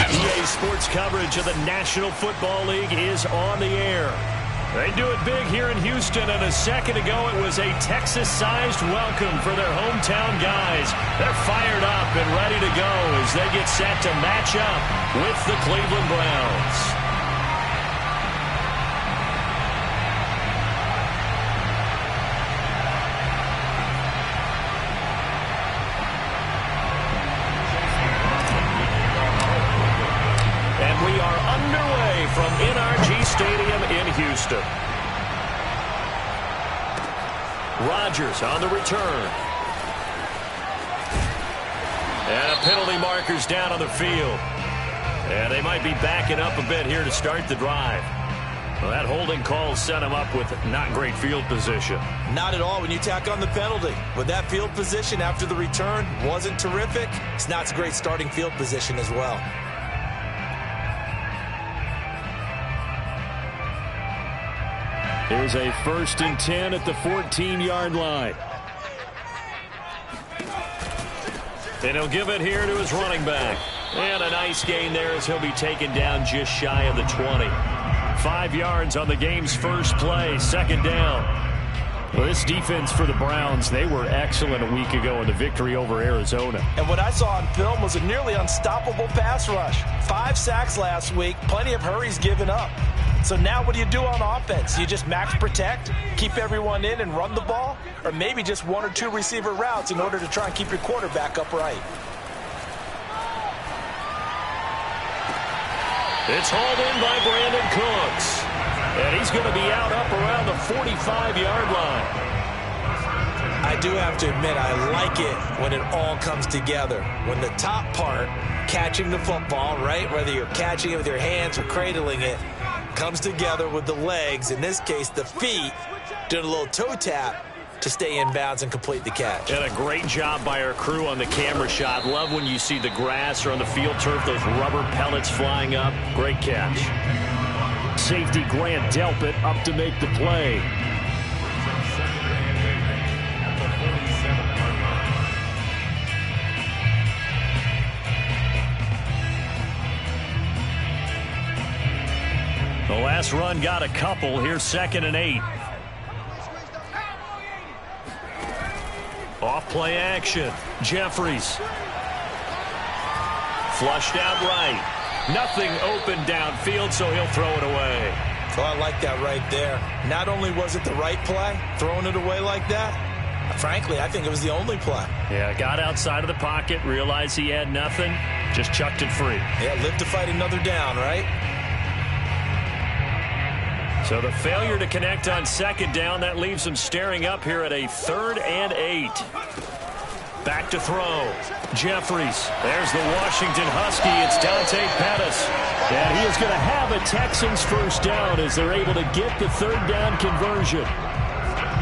EA Sports coverage of the National Football League is on the air. They do it big here in Houston, and a second ago it was a Texas-sized welcome for their hometown guys. They're fired up and ready to go as they get set to match up with the Cleveland Browns. And we are underway from NRG Stadium in Houston. Rodgers on the return. And a penalty marker's down on the field. And they might be backing up a bit here to start the drive. Well, that holding call set him up with not great field position. Not at all when you tack on the penalty. With that field position after the return wasn't terrific. It's not a great starting field position as well. Here's a 1st and 10 at the 14-yard line. And he'll give it here to his running back. And a nice gain there as he'll be taken down just shy of the 20. 5 yards on the game's first play, 2nd down. Well, this defense for the Browns, they were excellent a week ago in the victory over Arizona. And what I saw on film was a nearly unstoppable pass rush. 5 sacks last week, plenty of hurries given up. So now what do you do on offense? You just max protect, keep everyone in and run the ball? Or maybe just 1 or 2 receiver routes in order to try and keep your quarterback upright? It's hauled in by Brandon Cooks. And he's going to be out up around the 45-yard line. I do have to admit, I like it when it all comes together. When the top part, catching the football, right, whether you're catching it with your hands or cradling it, comes together with the legs, in this case the feet, doing a little toe tap to stay in bounds and complete the catch. And a great job by our crew on the camera shot. Love when you see the grass or on the field turf, those rubber pellets flying up. Great catch. Safety Grant Delpit up to make the play. The last run got a couple. Here's 2nd and 8. Off play action. Jeffries. Flushed out right. Nothing open downfield, so he'll throw it away. Oh, I like that right there. Not only was it the right play, throwing it away like that, frankly, I think it was the only play. Yeah, got outside of the pocket, realized he had nothing, just chucked it free. Yeah, live to fight another down, right? So the failure to connect on 2nd down, that leaves him staring up here at a 3rd and 8. Back to throw. Jeffries. There's the Washington Husky. It's Dante Pettis. And he is going to have a Texans 1st down as they're able to get the 3rd down conversion.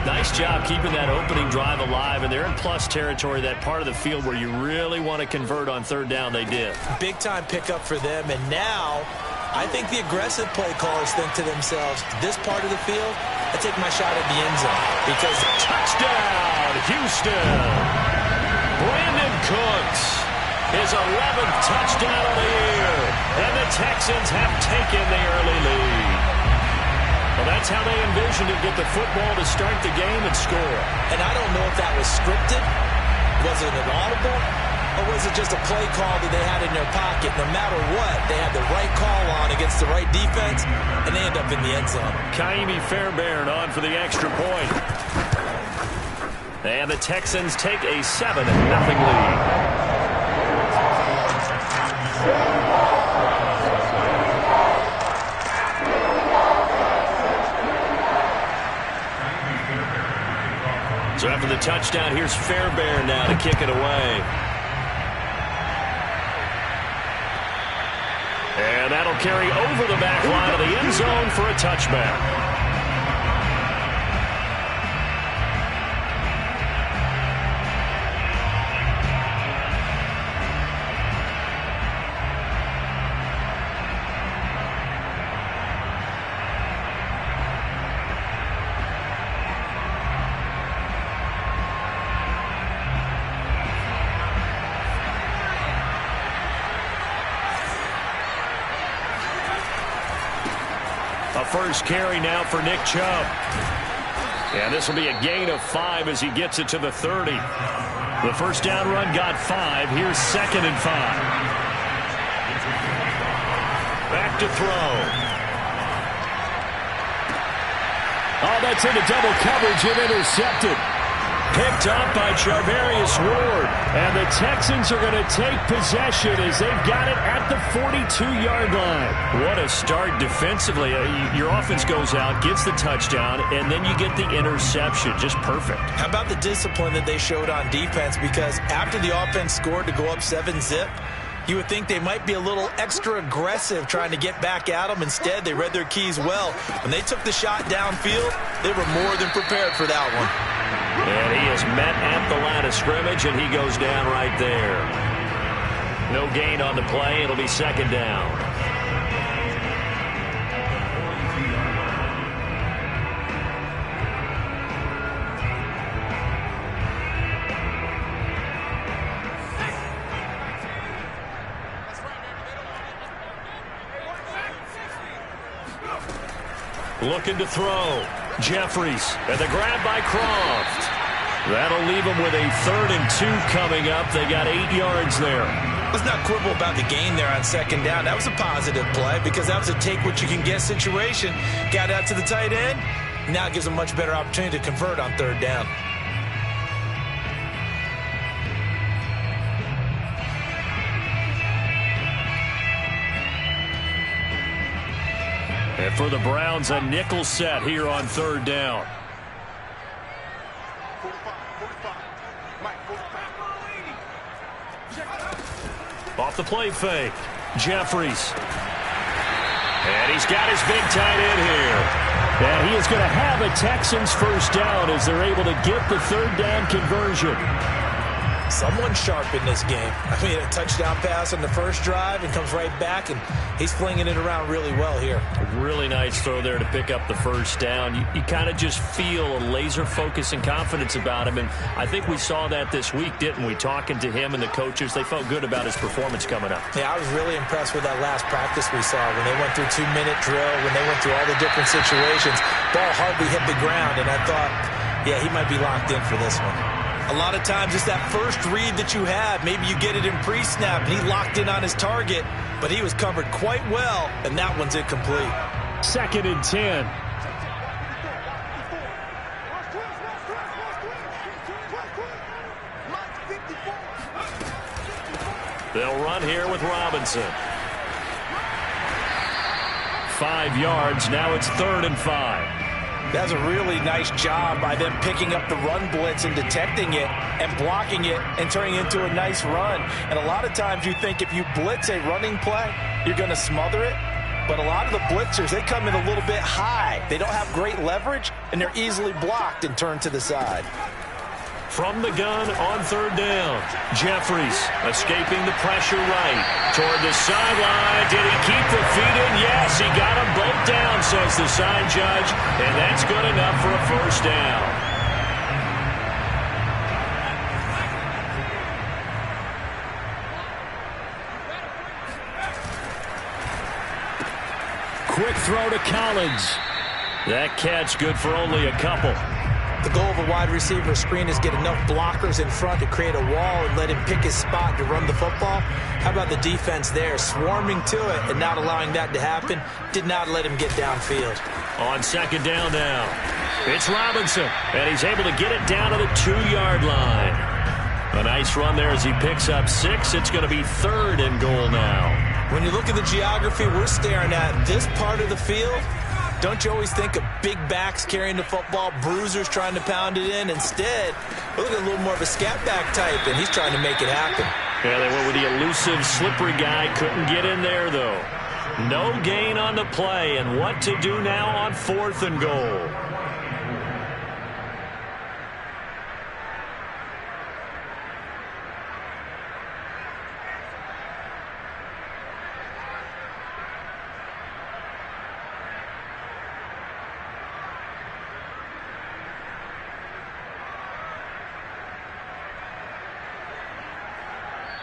Nice job keeping that opening drive alive, and they're in plus territory, that part of the field where you really want to convert on 3rd down. They did. Big-time pickup for them, and now I think the aggressive play callers think to themselves, this part of the field, I take my shot at the end zone. Because touchdown, Houston! Brandon Cooks, his 11th touchdown of the year, and the Texans have taken the early lead. Well, that's how they envisioned to get the football to start the game and score. And I don't know if that was scripted, was it an audible, or was it just a play call that they had in their pocket? No matter what, they had the right call on against the right defense, and they end up in the end zone. Kaimi Fairbairn on for the extra point. And the Texans take a 7-0 lead. So after the touchdown, here's Fairbairn now to kick it away. And that'll carry over the back line of the end zone for a touchback. A first carry now for Nick Chubb. And this will be a gain of 5 as he gets it to the 30. The first down run got 5. Here's 2nd and 5. Back to throw. Oh, that's into double coverage and intercepted. Picked up by Charvarius Ward. And the Texans are going to take possession as they've got it at the 42-yard line. What a start defensively. Your offense goes out, gets the touchdown, and then you get the interception. Just perfect. How about the discipline that they showed on defense? Because after the offense scored to go up 7-zip, you would think they might be a little extra aggressive trying to get back at them. Instead, they read their keys well. When they took the shot downfield, they were more than prepared for that one. And he is met at the line of scrimmage, and he goes down right there. No gain on the play. It'll be 2nd down. Looking to throw. Jeffries, and the grab by Croft. That'll leave them with a 3rd and 2 coming up. They got 8 yards there. Let's not quibble about the gain there on 2nd down. That was a positive play because that was a take-what-you-can-get situation. Got out to the tight end. Now it gives them a much better opportunity to convert on 3rd down. And for the Browns, a nickel set here on 3rd down. Off the play fake. Jeffries. And he's got his big tight end here. And he is going to have a Texans first down as they're able to get the 3rd down conversion. Someone sharp in this game. I mean, a touchdown pass on the first drive and comes right back, and he's flinging it around really well here. Really nice throw there to pick up the first down. You kind of just feel a laser focus and confidence about him, and I think we saw that this week, didn't we? Talking to him and the coaches, they felt good about his performance coming up. Yeah, I was really impressed with that last practice we saw when they went through 2-minute drill, when they went through all the different situations. Ball hardly hit the ground, and I thought, yeah, he might be locked in for this one. A lot of times it's that first read that you have. Maybe you get it in pre-snap, and he locked in on his target, but he was covered quite well, and that one's incomplete. 2nd and 10. They'll run here with Robinson. 5 yards. Now it's 3rd and 5. That's a really nice job by them picking up the run blitz and detecting it and blocking it and turning it into a nice run. And a lot of times you think if you blitz a running play, you're going to smother it. But a lot of the blitzers, they come in a little bit high. They don't have great leverage, and they're easily blocked and turned to the side. From the gun on 3rd down, Jeffries escaping the pressure right toward the sideline. Did he keep the feet in? Yes, he got them both down, says the side judge, and that's good enough for a first down. Quick throw to Collins. That catch good for only a couple. The goal of a wide receiver screen is get enough blockers in front to create a wall and let him pick his spot to run the football. How about the defense there, swarming to it and not allowing that to happen? Did not let him get downfield. On 2nd down now, it's Robinson, and he's able to get it down to the 2-yard line. A nice run there as he picks up 6. It's going to be 3rd and goal now. When you look at the geography we're staring at, this part of the field, don't you always think of big backs carrying the football, bruisers trying to pound it in? Instead, we're looking at a little more of a scat back type, and he's trying to make it happen. Yeah, they went with the elusive, slippery guy. Couldn't get in there, though. No gain on the play, and what to do now on 4th and goal.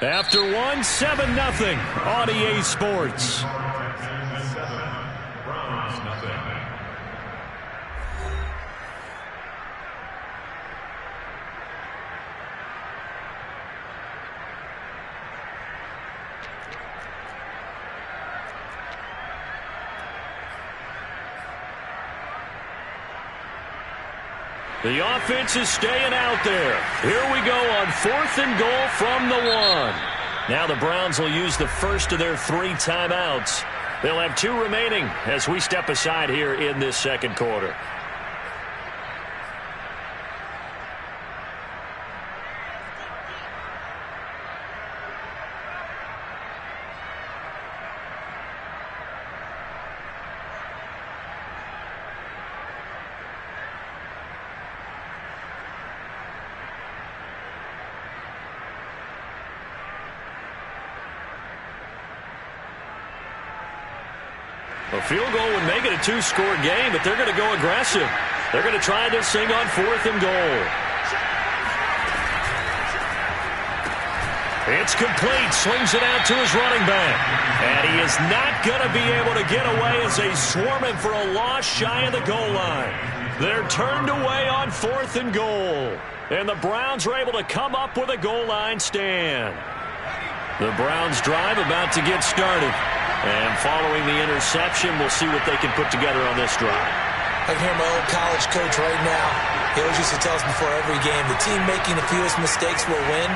After 1, 7-0 on EA Sports. The offense is staying out there. Here we go on 4th and goal from the 1. Now the Browns will use the first of their 3 timeouts. They'll have 2 remaining as we step aside here in this second quarter. A field goal would make it a 2-score game, but they're going to go aggressive. They're going to try this thing on 4th and goal. It's complete. Swings it out to his running back. And he is not going to be able to get away as they swarm him for a loss shy of the goal line. They're turned away on 4th and goal. And the Browns are able to come up with a goal line stand. The Browns drive about to get started. And following the interception, we'll see what they can put together on this drive. I can hear my old college coach right now. He always used to tell us before every game, the team making the fewest mistakes will win.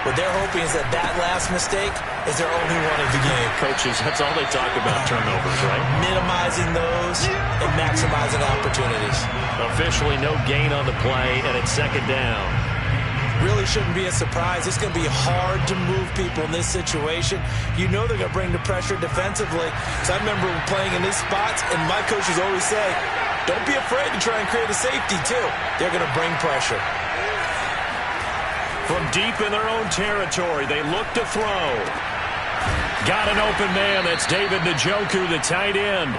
What they're hoping is that last mistake is their only one of the game. Coaches, that's all they talk about, turnovers, right? Minimizing those and maximizing opportunities. Officially no gain on the play, and it's 2nd down. Really shouldn't be a surprise. It's going to be hard to move people in this situation. You know they're going to bring the pressure defensively. So I remember playing in these spots, and my coaches always say, don't be afraid to try and create a safety, too. They're going to bring pressure. From deep in their own territory, they look to throw. Got an open man. That's David Njoku, the tight end.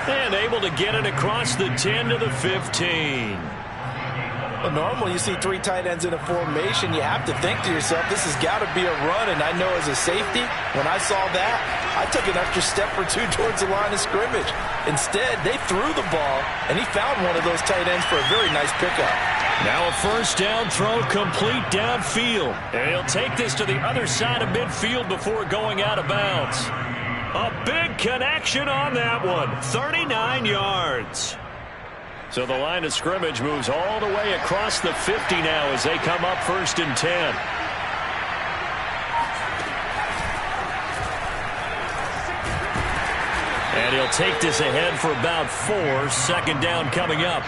And able to get it across the 10 to the 15. Well, normally you see 3 tight ends in a formation. You have to think to yourself, this has got to be a run. And I know as a safety, when I saw that, I took an extra step or 2 towards the line of scrimmage. Instead, they threw the ball, and he found one of those tight ends for a very nice pickup. Now a 1st down throw complete downfield. And he'll take this to the other side of midfield before going out of bounds. A big connection on that one. 39 yards. So the line of scrimmage moves all the way across the 50 now as they come up 1st and 10. And he'll take this ahead for about 4. 2nd down coming up.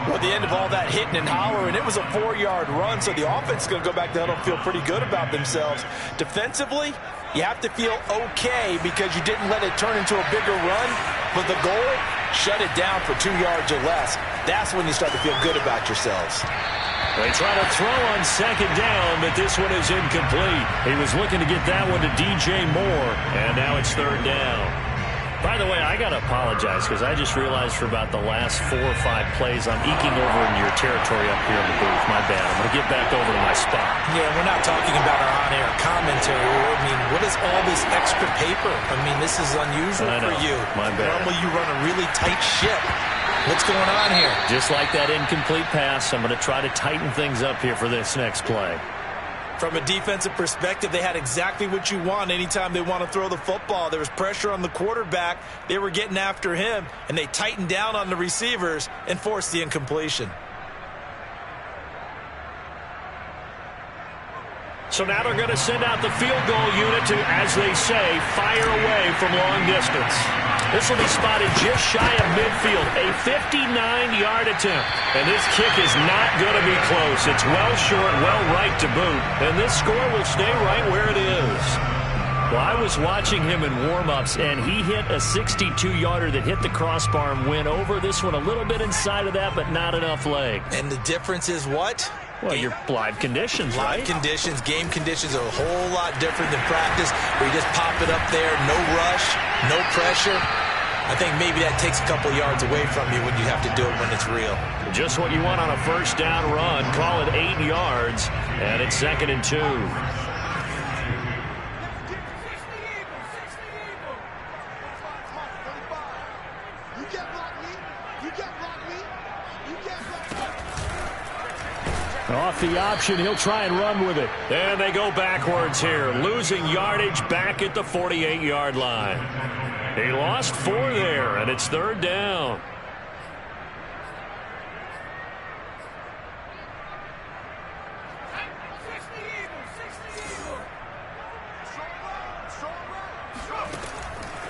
Well, at the end of all that hitting and hollering, it was a 4-yard run, so the offense is going to go back to huddle and feel pretty good about themselves. Defensively, you have to feel okay because you didn't let it turn into a bigger run, but the goal, shut it down for 2 yards or less. That's when you start to feel good about yourselves. They try to throw on 2nd down, but this one is incomplete. He was looking to get that one to DJ Moore, and now it's 3rd down. By the way, I got to apologize because I just realized for about the last 4 or 5 plays, I'm eking over into your territory up here in the booth. My bad. I'm going to get back over to my spot. Yeah, we're not talking about our on-air commentary. I mean, what is all this extra paper? I mean, this is unusual for you. My bad. Normally you run a really tight ship. What's going on here? Just like that incomplete pass, I'm going to try to tighten things up here for this next play. From a defensive perspective, they had exactly what you want anytime they want to throw the football. There was pressure on the quarterback. They were getting after him, and they tightened down on the receivers and forced the incompletion. So now they're going to send out the field goal unit to, as they say, fire away from long distance. This will be spotted just shy of midfield, a 59-yard attempt. And this kick is not going to be close. It's well short, well right to boot. And this score will stay right where it is. Well, I was watching him in warm-ups, and he hit a 62-yarder that hit the crossbar and went over. This one a little bit inside of that, but not enough leg. And the difference is what? Well, your live conditions, right? Live conditions, game conditions are a whole lot different than practice, where you just pop it up there, no rush, no pressure. I think maybe that takes a couple yards away from you when you have to do it when it's real. Just what you want on a 1st down run. Call it 8 yards, and it's 2nd and 2. Off the option, he'll try and run with it. And they go backwards here, losing yardage back at the 48-yard line. He lost 4 there, and it's 3rd down.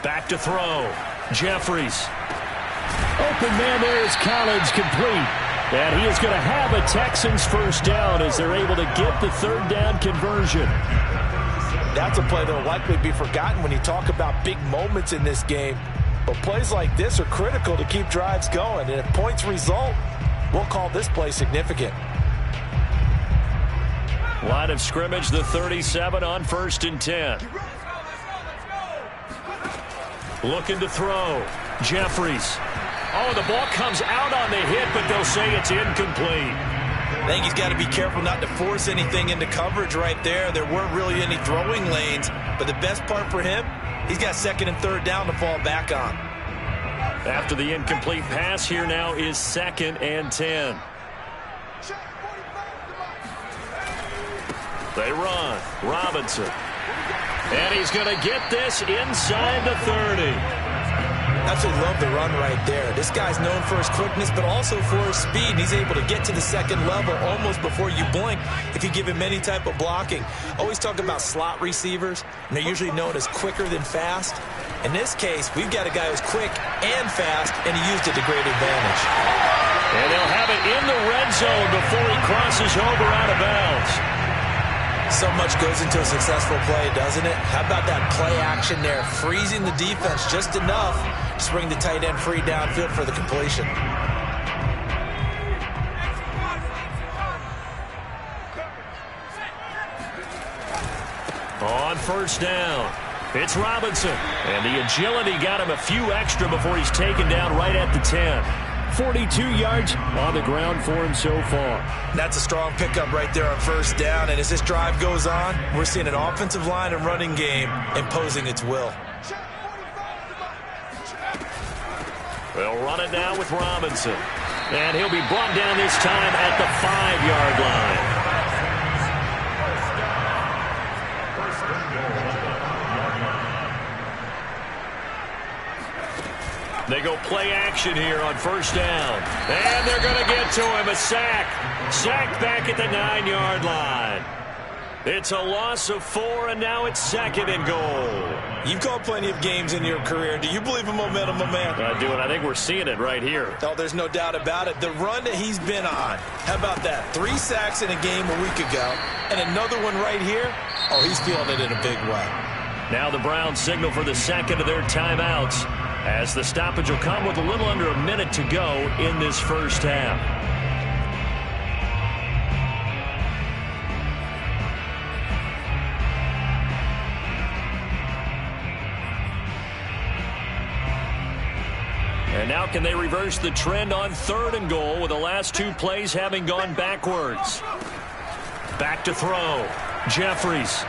Back to throw. Jeffries. Open man there is Collins, complete. And he is going to have a Texans first down as they're able to get the third down conversion. That's a play that will likely be forgotten when you talk about big moments in this game. But plays like this are critical to keep drives going. And if points result, we'll call this play significant. Line of scrimmage, the 37 on 1st and 10. Looking to throw. Jeffries. Oh, the ball comes out on the hit, but they'll say it's incomplete. I think he's got to be careful not to force anything into coverage right there. There weren't really any throwing lanes, but the best part for him, he's got 2nd and 3rd down to fall back on. After the incomplete pass, here now is 2nd and 10. They run. Robinson. And he's going to get this inside the 30. Absolutely love the run right there. This guy's known for his quickness, but also for his speed. He's able to get to the 2nd level almost before you blink if you give him any type of blocking. Always talk about slot receivers, and they're usually known as quicker than fast. In this case, we've got a guy who's quick and fast, and he used it to great advantage. And they'll have it in the red zone before he crosses over out of bounds. So much goes into a successful play, doesn't it? How about that play action there, freezing the defense just enough to bring the tight end free downfield for the completion. On 1st down, it's Robinson. And the agility got him a few extra before he's taken down right at the 10. 42 yards on the ground for him so far. That's a strong pickup right there on 1st down. And as this drive goes on, we're seeing an offensive line and running game imposing its will. They'll run it now with Robinson. And he'll be brought down this time at the 5-yard line. They go play action here on 1st down. And they're going to get to him. A sack. Sacked back at the 9-yard line. It's a loss of 4, and now it's 2nd and goal. You've called plenty of games in your career. Do you believe in momentum, my man? I do, and I think we're seeing it right here. Oh, there's no doubt about it. The run that he's been on. How about that? 3 sacks in a game a week ago, and another one right here. Oh, he's feeling it in a big way. Now the Browns signal for the 2nd of their timeouts, as the stoppage will come with a little under a minute to go in this 1st half. And now can they reverse the trend on 3rd and goal with the last 2 plays having gone backwards? Back to throw. Jeffries.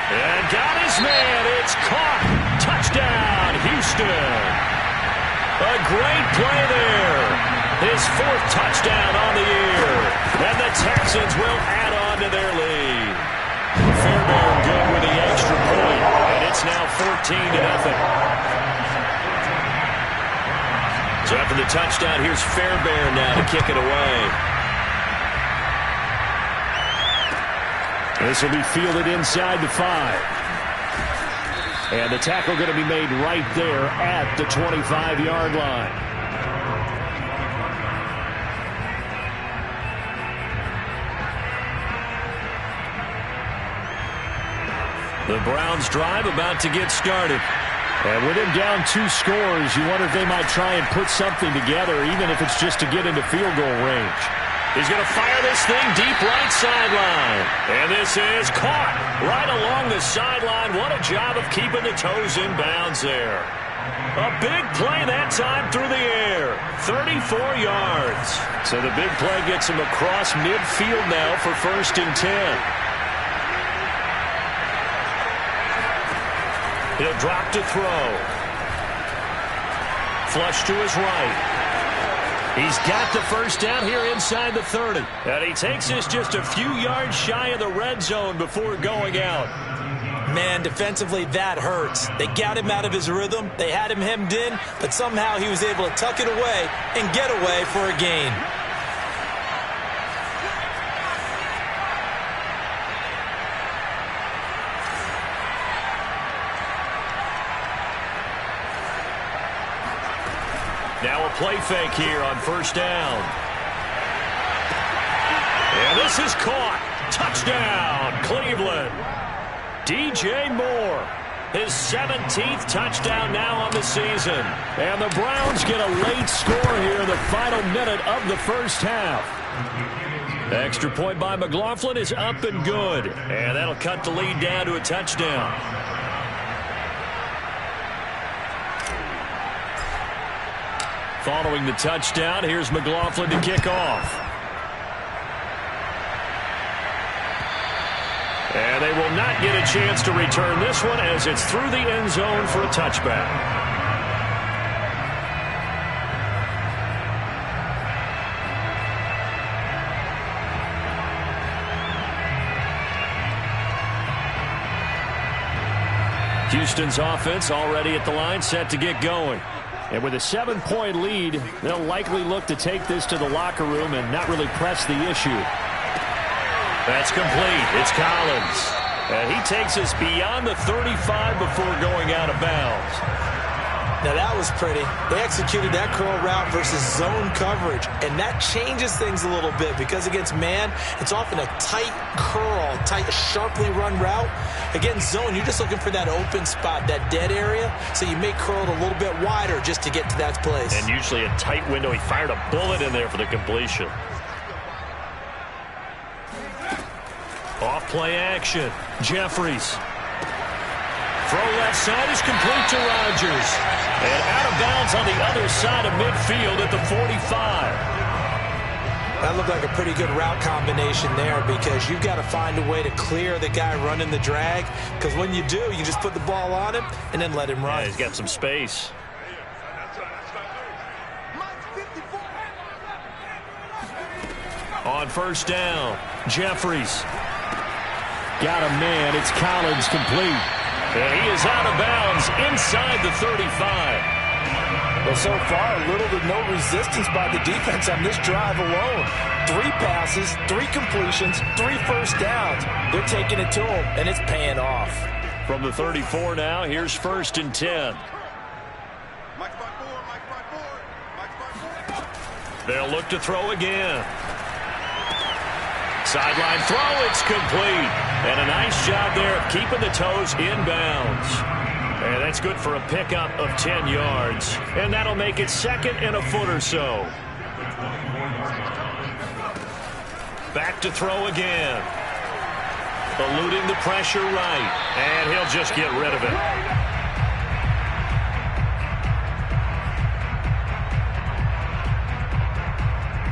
And got his man. It's caught. Touchdown, Houston. A great play there. His 4th touchdown on the year. And the Texans will add on to their lead. Fairbairn good with the extra point. And it's now 14-0. So after the touchdown, here's Fairbairn now to kick it away. This will be fielded inside the 5. And the tackle going to be made right there at the 25-yard line. The Browns drive about to get started. And with him down 2 scores, you wonder if they might try and put something together, even if it's just to get into field goal range. He's going to fire this thing deep right sideline. And this is caught right along the sideline. What a job of keeping the toes in bounds there. A big play that time through the air. 34 yards. So the big play gets him across midfield now for 1st and 10. He'll drop to throw. Flush to his right. He's got the 1st down here inside the 30. And he takes this just a few yards shy of the red zone before going out. Man, defensively, that hurts. They got him out of his rhythm. They had him hemmed in, but somehow he was able to tuck it away and get away for a gain. Now a play fake here on first down. And this is caught. Touchdown, Cleveland. DJ Moore, his 17th touchdown now on the season. And the Browns get a late score here in the final minute of the first half. Extra point by McLaughlin is up and good. And that'll cut the lead down to a touchdown. Following the touchdown, here's McLaughlin to kick off. And they will not get a chance to return this one as it's through the end zone for a touchback. Houston's offense already at the line, set to get going. And with a 7-point lead, they'll likely look to take this to the locker room and not really press the issue. That's complete. It's Collins. And he takes us beyond the 35 before going out of bounds. Now that was pretty. They executed that curl route versus zone coverage, and that changes things a little bit because against man, it's often a tight curl, tight, sharply run route. Against zone, you're just looking for that open spot, that dead area, so you may curl it a little bit wider just to get to that place. And usually a tight window. He fired a bullet in there for the completion. Off play action. Jeffries. Throw left side is complete to Rodgers. And out of bounds on the other side of midfield at the 45. That looked like a pretty good route combination there because you've got to find a way to clear the guy running the drag. Because when you do, you just put the ball on him and then let him run. Yeah, he's got some space. On first down, Jeffries. Got a man. It's Collins complete. And he is out of bounds inside the 35. Well, so far, little to no resistance by the defense on this drive alone. 3 passes, 3 completions, 3 first downs. They're taking it to him, and it's paying off. From the 34 now, here's first and 10. They'll look to throw again. Sideline throw, it's complete. And a nice job there of keeping the toes inbounds. And that's good for a pickup of 10 yards. And that'll make it second and a foot or so. Back to throw again. Eluding the pressure right. And he'll just get rid of it.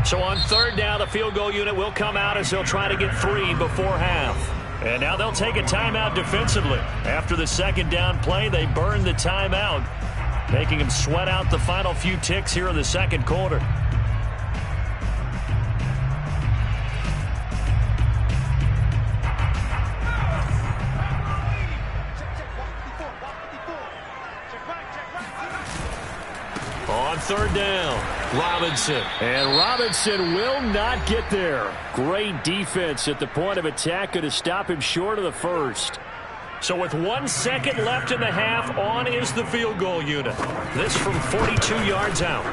So on third down, the field goal unit will come out as they'll try to get 3 before half. And now they'll take a timeout defensively. After the second down play, they burn the timeout, making them sweat out the final few ticks here in the second quarter. On third down, Robinson. And Robinson will not get there. Great defense at the point of attack, going to stop him short of the first. So with 1 second left in the half, on is the field goal unit. This from 42 yards out.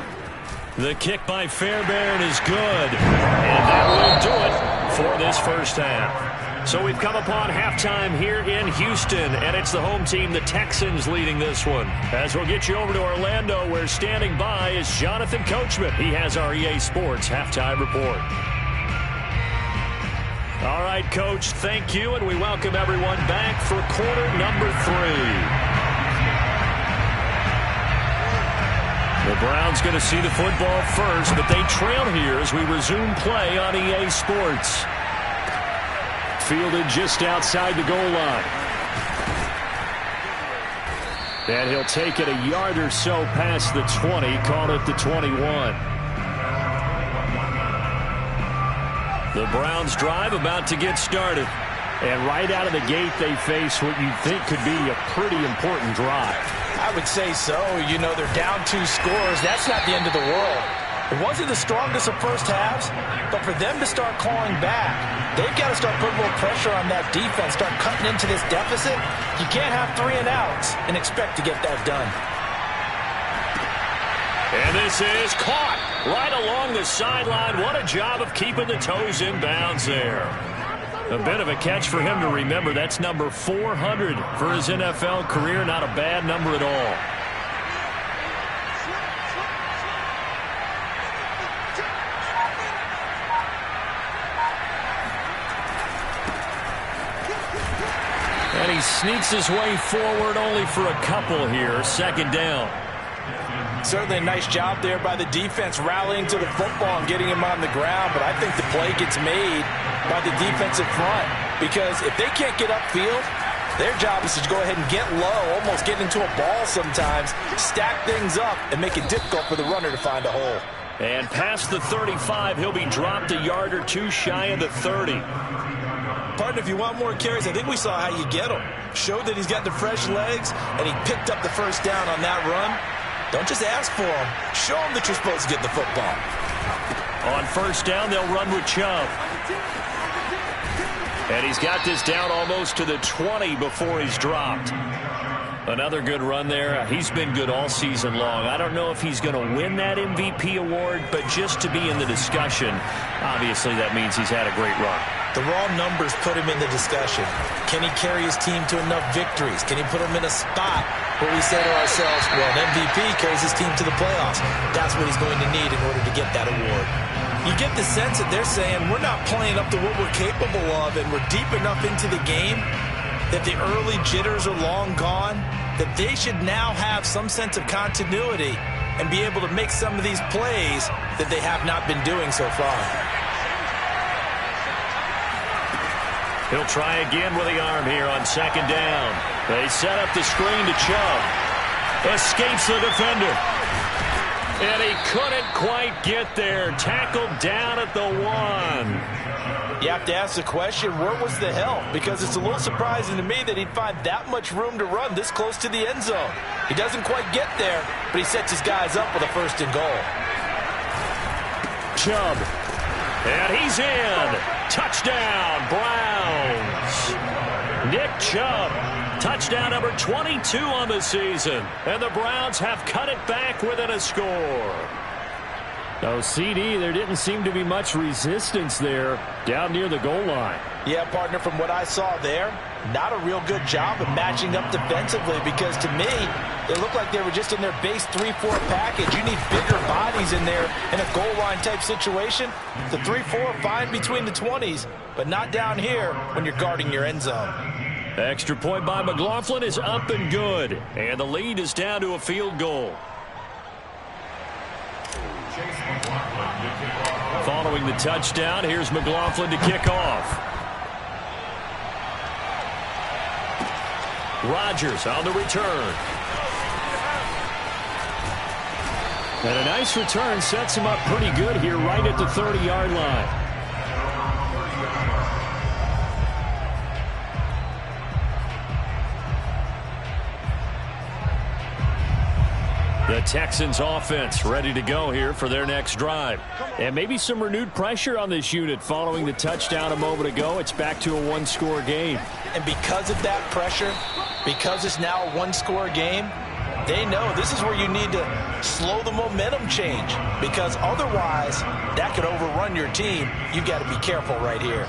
The kick by Fairbairn is good. And that will do it for this first half. So we've come upon halftime here in Houston, and it's the home team, the Texans, leading this one. As we'll get you over to Orlando, where standing by is Jonathan Coachman. He has our EA Sports halftime report. All right, Coach, thank you, and we welcome everyone back for quarter number 3. The Browns going to see the football first, but they trail here as we resume play on EA Sports. Fielded just outside the goal line. And he'll take it a yard or so past the 20, call it the 21. The Browns drive about to get started. And right out of the gate, they face what you think could be a pretty important drive. I would say so. You know, they're down 2 scores. That's not the end of the world. It wasn't the strongest of first halves, but for them to start clawing back, they've got to start putting more pressure on that defense, start cutting into this deficit. You can't have 3 and outs and expect to get that done. And this is caught right along the sideline. What a job of keeping the toes in bounds there. A bit of a catch for him to remember. That's number 400 for his NFL career. Not a bad number at all. And he sneaks his way forward only for a couple here. Second down. Certainly a nice job there by the defense rallying to the football and getting him on the ground. But I think the play gets made by the defensive front. Because if they can't get upfield, their job is to go ahead and get low, almost get into a ball sometimes, stack things up, and make it difficult for the runner to find a hole. And past the 35, he'll be dropped a yard or two shy of the 30. Partner, if you want more carries, I think we saw how you get him. Showed that he's got the fresh legs, and he picked up the first down on that run. Don't just ask for him. Show him that you're supposed to get the football. On first down, they'll run with Chubb. And he's got this down almost to the 20 before he's dropped. Another good run there. He's been good all season long. I don't know if he's going to win that MVP award, but just to be in the discussion, obviously that means he's had a great run. The raw numbers put him in the discussion. Can he carry his team to enough victories? Can he put them in a spot where we say to ourselves, well, an MVP carries his team to the playoffs. That's what he's going to need in order to get that award. You get the sense that they're saying we're not playing up to what we're capable of, and we're deep enough into the game that the early jitters are long gone, that they should now have some sense of continuity and be able to make some of these plays that they have not been doing so far. He'll try again with the arm here on second down. They set up the screen to Chubb. Escapes the defender. And he couldn't quite get there. Tackled down at the 1. You have to ask the question, where was the help? Because it's a little surprising to me that he'd find that much room to run this close to the end zone. He doesn't quite get there, but he sets his guys up with a first and goal. Chubb. And he's in. Touchdown, Browns. Nick Chubb. Touchdown number 22 on the season. And the Browns have cut it back within a score. Oh, CD, there didn't seem to be much resistance there down near the goal line. Yeah, partner, from what I saw there, not a real good job of matching up defensively, because to me, it looked like they were just in their base 3-4 package. You need bigger bodies in there in a goal line type situation. The 3-4 fine between the 20s, but not down here when you're guarding your end zone. Extra point by McLaughlin is up and good, and the lead is down to a field goal. Following the touchdown, here's McLaughlin to kick off. Rodgers on the return. And a nice return sets him up pretty good here right at the 30-yard line. The Texans offense ready to go here for their next drive. And maybe some renewed pressure on this unit following the touchdown a moment ago. It's back to a one-score game. And because of that pressure, because it's now a one-score game, they know this is where you need to slow the momentum change, because otherwise that could overrun your team. You've got to be careful right here.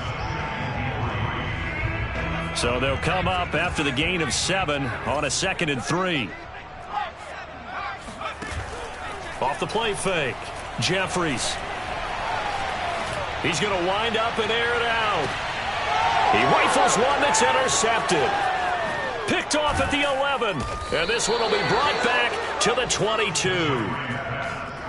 So they'll come up after the gain of 7 on a 2nd and 3. Off the play fake, Jeffries. He's going to wind up and air it out. He rifles one that's intercepted. Picked off at the 11. And this one will be brought back to the 22.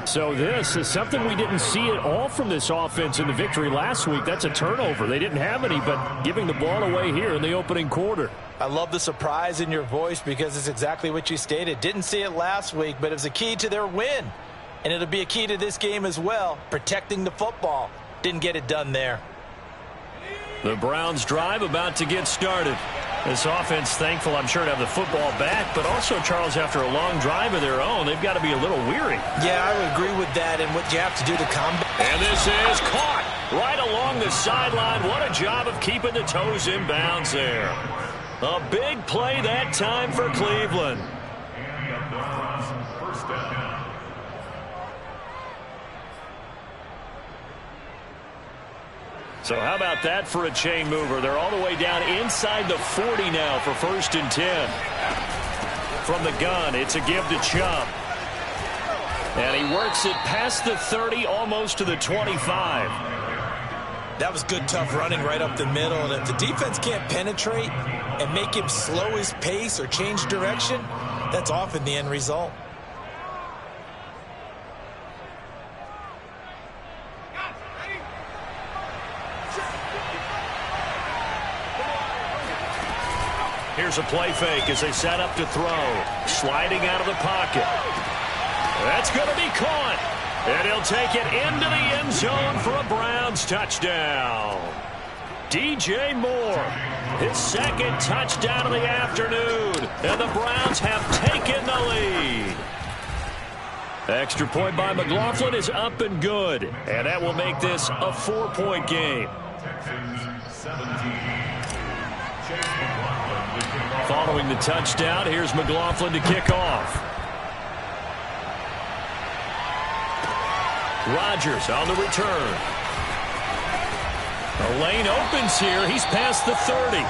So this is something we didn't see at all from this offense in the victory last week. That's a turnover. They didn't have any, but giving the ball away here in the opening quarter. I love the surprise in your voice, because it's exactly what you stated. Didn't see it last week, but it was a key to their win. And it'll be a key to this game as well, protecting the football. Didn't get it done there. The Browns drive about to get started. This offense thankful, I'm sure, to have the football back, but also, Charles, after a long drive of their own, they've got to be a little weary. Yeah, I would agree with that, and what you have to do to combat. And this is caught right along the sideline. What a job of keeping the toes in bounds there. A big play that time for Cleveland. So how about that for a chain mover? They're all the way down inside the 40 now for 1st and 10. From the gun, it's a give to Chubb. And he works it past the 30, almost to the 25. That was good, tough running right up the middle. And if the defense can't penetrate and make him slow his pace or change direction, that's often the end result. Here's a play fake as they set up to throw. Sliding out of the pocket. That's going to be caught. And he'll take it into the end zone for a Browns touchdown. DJ Moore, his 2nd touchdown of the afternoon. And the Browns have taken the lead. Extra point by McLaughlin is up and good. And that will make this a 4-point game. Following the touchdown, here's McLaughlin to kick off. Rodgers on the return. The lane opens here. He's past the 30.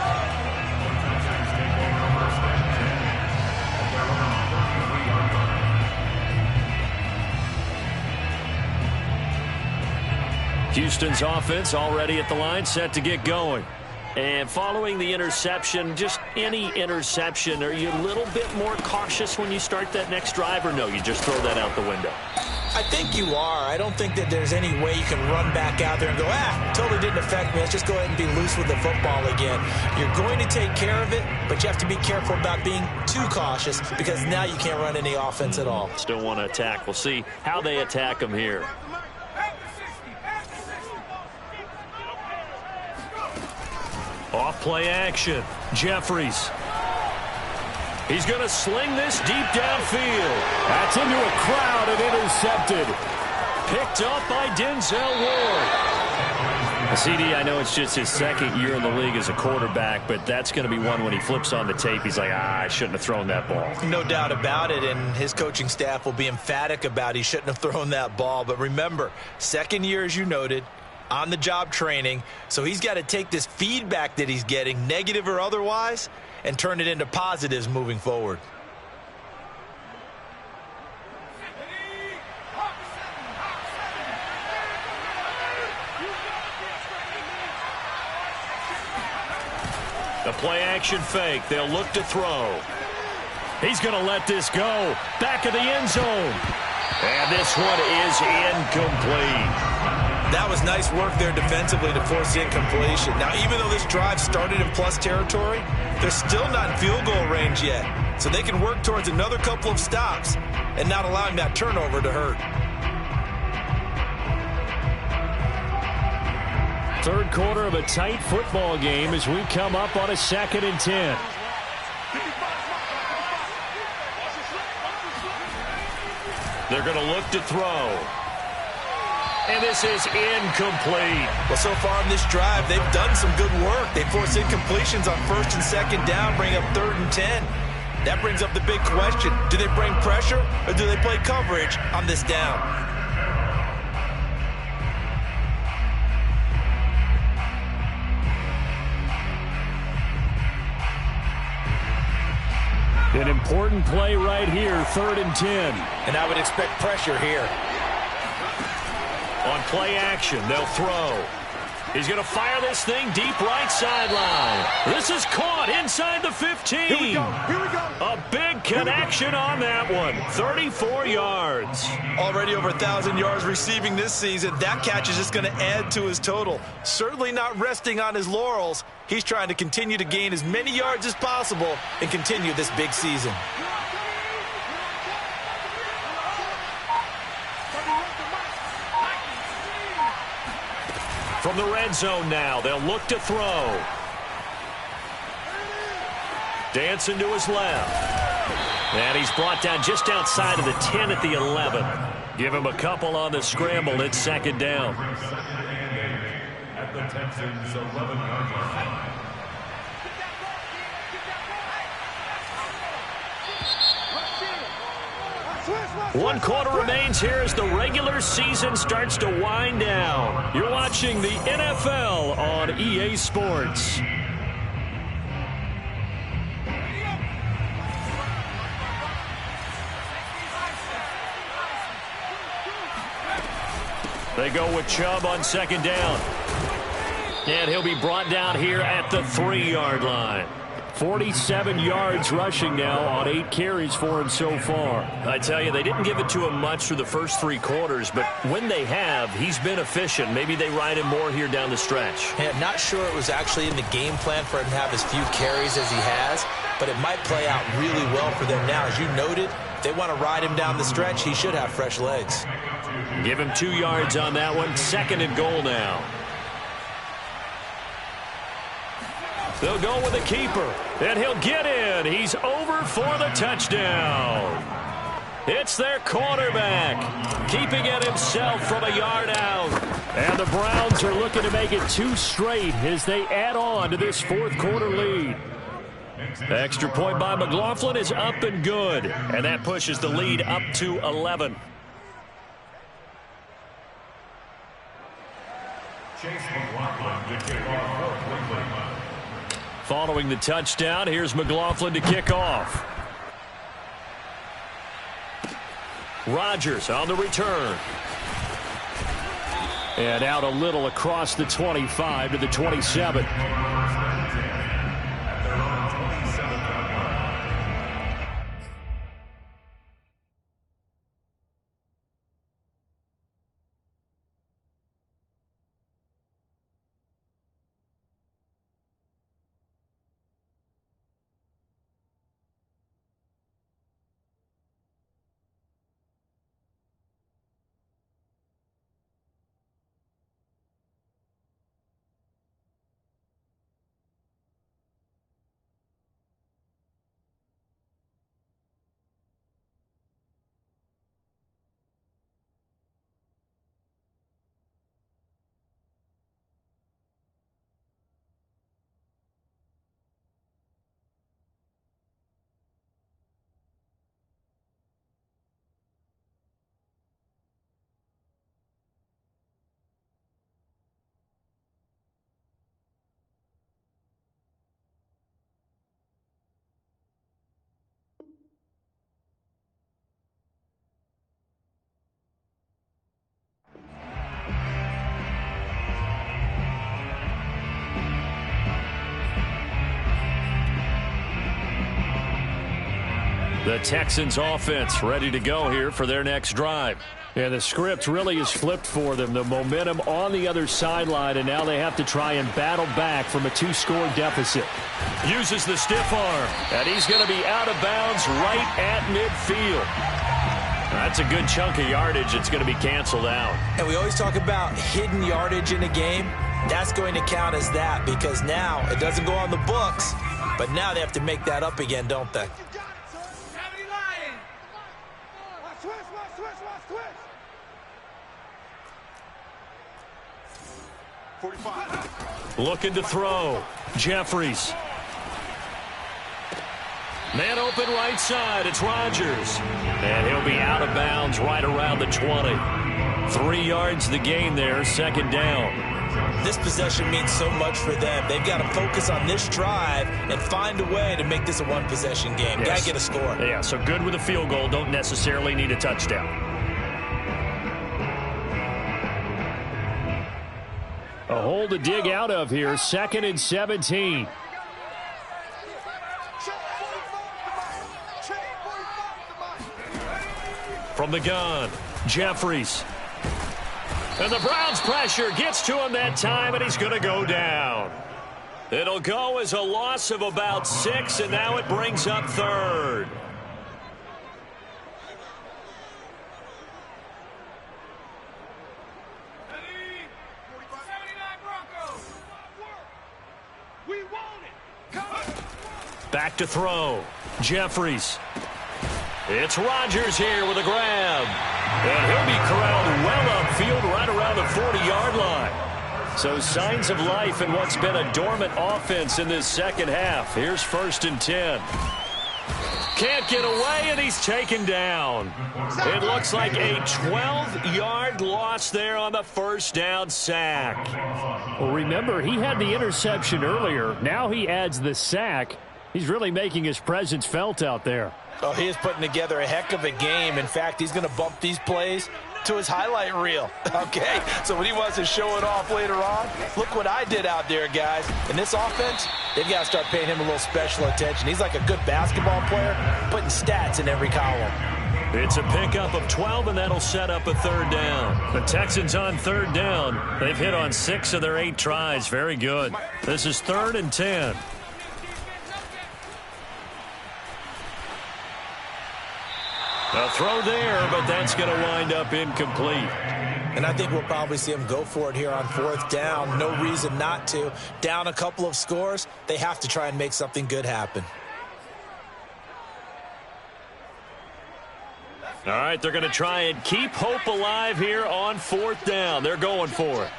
Houston's offense already at the line, set to get going. And following the interception, just any interception, are you a little bit more cautious when you start that next drive, or no, you just throw that out the window? I think you are. I don't think that there's any way you can run back out there and go, totally didn't affect me. Let's just go ahead and be loose with the football again. You're going to take care of it, but you have to be careful about being too cautious because now you can't run any offense at all. Still want to attack. We'll see how they attack them here. Off play action. Jeffries. He's going to sling this deep downfield. That's into a crowd and intercepted. Picked up by Denzel Ward. CD, I know it's just his 2nd year in the league as a quarterback, but that's going to be one when he flips on the tape. He's like, I shouldn't have thrown that ball. No doubt about it, and his coaching staff will be emphatic about he shouldn't have thrown that ball. But remember, 2nd year, as you noted, on-the-job training, so he's got to take this feedback that he's getting, negative or otherwise, and turn it into positives moving forward. The play-action fake. They'll look to throw. He's going to let this go. Back of the end zone. And this one is incomplete. That was nice work there defensively to force the incompletion. Now, even though this drive started in plus territory, they're still not in field goal range yet. So they can work towards another couple of stops and not allowing that turnover to hurt. Third quarter of a tight football game as we come up on a 2nd and 10. They're going to look to throw. And this is incomplete. Well, so far in this drive, they've done some good work. They force incompletions on 1st and 2nd down, bring up 3rd and 10. That brings up the big question. Do they bring pressure or do they play coverage on this down? An important play right here, 3rd and 10. And I would expect pressure here. On play action, they'll throw. He's going to fire this thing deep right sideline. This is caught inside the 15. Here we go. A big connection on that one. 34 yards. Already over 1,000 yards receiving this season. That catch is just going to add to his total. Certainly not resting on his laurels. He's trying to continue to gain as many yards as possible and continue this big season. From the red zone now, they'll look to throw. Dancing to his left. And he's brought down just outside of the 10 at the 11. Give him a couple on the scramble. It's 2nd down. At the Texans' 11-yard line. 1 quarter remains here as the regular season starts to wind down. You're watching the NFL on EA Sports. They go with Chubb on 2nd down. And he'll be brought down here at the 3-yard line. 47 yards rushing now on 8 carries for him so far. I tell you, they didn't give it to him much through the first 3 quarters, but when they have, he's been efficient. Maybe they ride him more here down the stretch. Yeah, not sure it was actually in the game plan for him to have as few carries as he has, but it might play out really well for them now. As you noted, if they want to ride him down the stretch, he should have fresh legs. Give him 2 yards on that one. 2nd and goal now. They'll go with a keeper, and he'll get in. He's over for the touchdown. It's their quarterback, keeping it himself from a yard out. And the Browns are looking to make it 2 straight as they add on to this 4th quarter lead. Extra point by McLaughlin is up and good, and that pushes the lead up to 11. Chase McLaughlin to kick off for Cleveland. Following the touchdown, here's McLaughlin to kick off. Rodgers on the return. And out a little across the 25 to the 27. The Texans offense ready to go here for their next drive. And the script really is flipped for them. The momentum on the other sideline, and now they have to try and battle back from a 2-score deficit. Uses the stiff arm, and he's going to be out of bounds right at midfield. That's a good chunk of yardage. It's going to be canceled out. And we always talk about hidden yardage in a game. That's going to count as that because now it doesn't go on the books, but now they have to make that up again, don't they? Looking to throw. Jeffries. Man open right side. It's Rodgers. And he'll be out of bounds right around the 20. 3 yards the gain there. 2nd down. This possession means so much for them. They've got to focus on this drive and find a way to make this a one-possession game. Got to get a score. Yeah, so good with a field goal. Don't necessarily need a touchdown. A hole to dig out of here. 2nd and 17. From the gun, Jeffries. And the Browns pressure gets to him that time, and he's going to go down. It'll go as a loss of about 6, and now it brings up 3rd. Back to throw. Jeffries. It's Rodgers here with a grab. And he'll be corralled well upfield right around the 40-yard line. So signs of life in what's been a dormant offense in this second half. Here's 1st and 10. Can't get away, and he's taken down. It looks like a 12-yard loss there on the first down sack. Well, remember, he had the interception earlier. Now he adds the sack. He's really making his presence felt out there. Oh, he is putting together a heck of a game. In fact, he's going to bump these plays to his highlight reel. Okay, so when he wants to show it off later on, look what I did out there, guys. In this offense, they've got to start paying him a little special attention. He's like a good basketball player, putting stats in every column. It's a pickup of 12, and that'll set up a third down. The Texans on third down. They've hit on 6 of their 8 tries. Very good. This is 3rd and 10. A throw there, but that's going to wind up incomplete. And I think we'll probably see him go for it here on 4th down. No reason not to. Down a couple of scores, they have to try and make something good happen. All right, they're going to try and keep hope alive here on 4th down. They're going for it.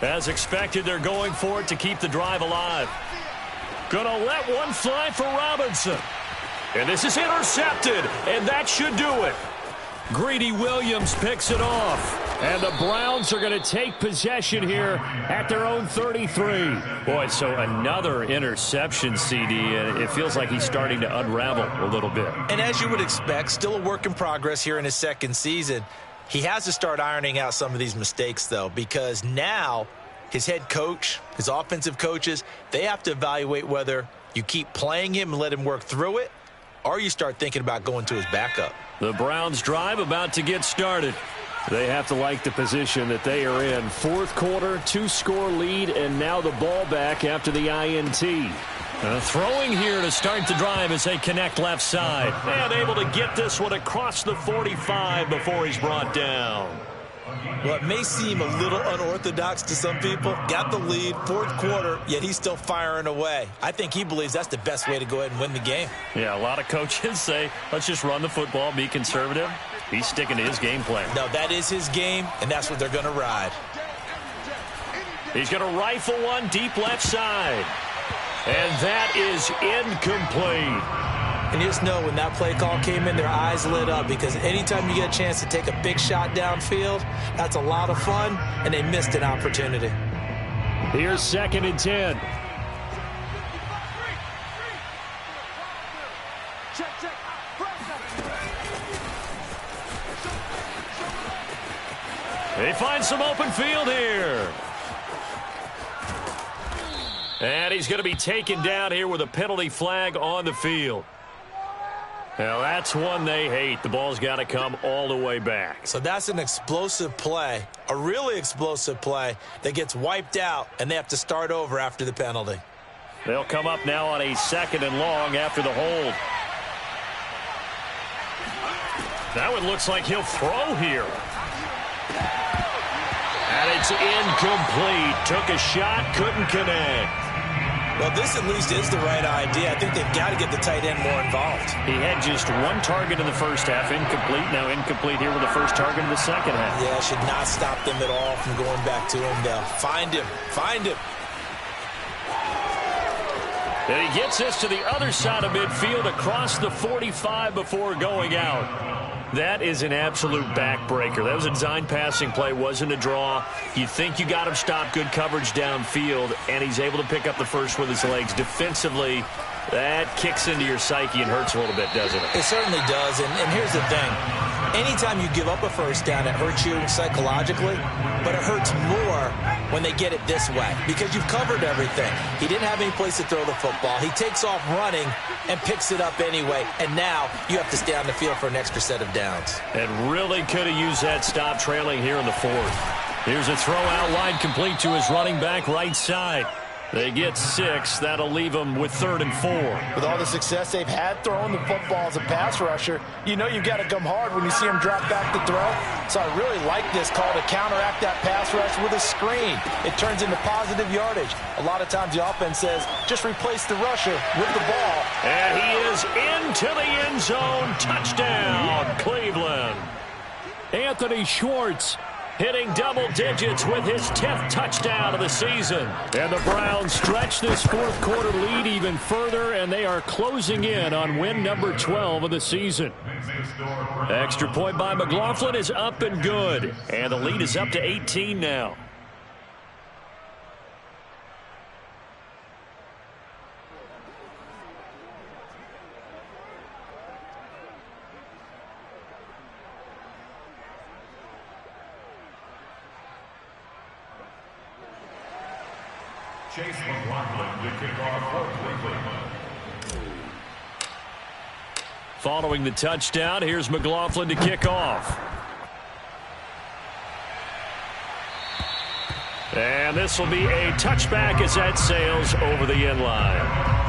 As expected, they're going for it to keep the drive alive. Gonna let one fly for Robinson. And this is intercepted, and that should do it. Greedy Williams picks it off. And the Browns are going to take possession here at their own 33. Boy, so another interception, CD, and it feels like he's starting to unravel a little bit. And as you would expect, still a work in progress here in his 2nd season. He has to start ironing out some of these mistakes, though, because now his head coach, his offensive coaches, they have to evaluate whether you keep playing him and let him work through it, or you start thinking about going to his backup. The Browns drive about to get started. They have to like the position that they are in. 4th quarter, 2-score lead, and now the ball back after the INT. Throwing here to start the drive as they connect left side. And able to get this one across the 45 before he's brought down. Well, it may seem a little unorthodox to some people. Got the lead, 4th quarter, yet he's still firing away. I think he believes that's the best way to go ahead and win the game. Yeah, a lot of coaches say, let's just run the football, be conservative. He's sticking to his game plan. No, that is his game, and that's what they're going to ride. He's going to rifle one deep left side. And that is incomplete. And you just know when that play call came in, their eyes lit up, because anytime you get a chance to take a big shot downfield, that's a lot of fun, and they missed an opportunity. Here's 2nd and 10. They find some open field here. And he's going to be taken down here with a penalty flag on the field. Now, that's one they hate. The ball's got to come all the way back. So that's an explosive play, a really explosive play that gets wiped out, and they have to start over after the penalty. They'll come up now on a 2nd and long after the hold. That one looks like he'll throw here. And it's incomplete. Took a shot, couldn't connect. Well, this at least is the right idea. I think they've got to get the tight end more involved. He had just 1 target in the first half, incomplete. Now incomplete here with the first target in the second half. Yeah, should not stop them at all from going back to him. They'll find him. Find him. And he gets this to the other side of midfield across the 45 before going out. That is an absolute backbreaker. That was a design passing play, wasn't a draw. You think you got him stopped, good coverage downfield, and he's able to pick up the first with his legs. Defensively, that kicks into your psyche and hurts a little bit, doesn't it? It certainly does, and here's the thing. Anytime you give up a first down, it hurts you psychologically, but it hurts more when they get it this way because you've covered everything. He didn't have any place to throw the football. He takes off running and picks it up anyway, and now you have to stay on the field for an extra set of downs. And really could have used that stop trailing here in the 4th. Here's a throw out wide complete to his running back right side. They get 6. That'll leave them with 3rd and 4. With all the success they've had throwing the football as a pass rusher, you know you've got to come hard when you see him drop back to throw. So I really like this call to counteract that pass rush with a screen. It turns into positive yardage. A lot of times the offense says, just replace the rusher with the ball. And he is into the end zone. Touchdown, Cleveland. Anthony Schwartz hitting double digits with his 10th touchdown of the season. And the Browns stretch this fourth quarter lead even further, and they are closing in on win number 12 of the season. Extra point by McLaughlin is up and good, and the lead is up to 18 now. Chase McLaughlin to kick off for Cleveland. Following the touchdown, here's McLaughlin to kick off. And this will be a touchback as that sails over the end line.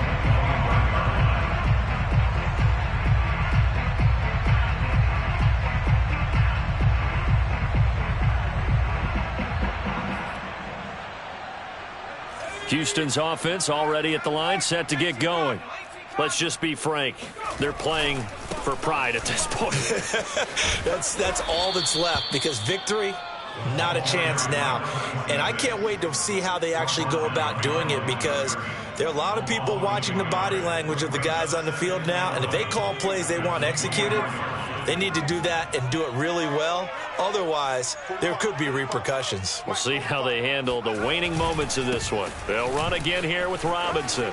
Houston's offense already at the line, set to get going. Let's just be frank. They're playing for pride at this point. That's all that's left, because victory, not a chance now. And I can't wait to see how they actually go about doing it, because there are a lot of people watching the body language of the guys on the field now, and if they call plays they want executed, they need to do that and do it really well. Otherwise, there could be repercussions. We'll see how they handle the waning moments of this one. They'll run again here with Robinson.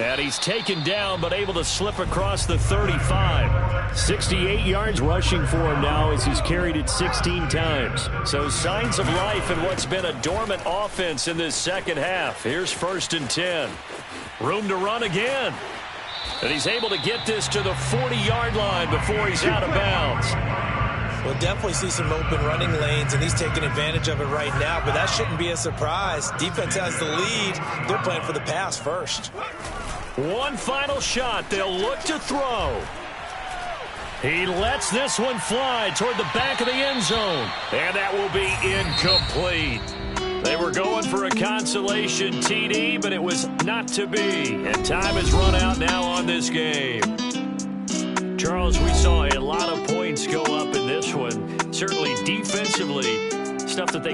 And he's taken down, but able to slip across the 35. 68 yards rushing for him now as he's carried it 16 times. So signs of life in what's been a dormant offense in this second half. Here's 1st and 10. Room to run again. And he's able to get this to the 40-yard line before he's out of bounds. We'll definitely see some open running lanes, and he's taking advantage of it right now, but that shouldn't be a surprise. Defense has the lead. They're playing for the pass first. One final shot. They'll look to throw. He lets this one fly toward the back of the end zone. And that will be incomplete. They were going for a consolation TD, but it was not to be. And time has run out now on this game. Charles, we saw a lot of points go up in this one. Certainly defensively, stuff that they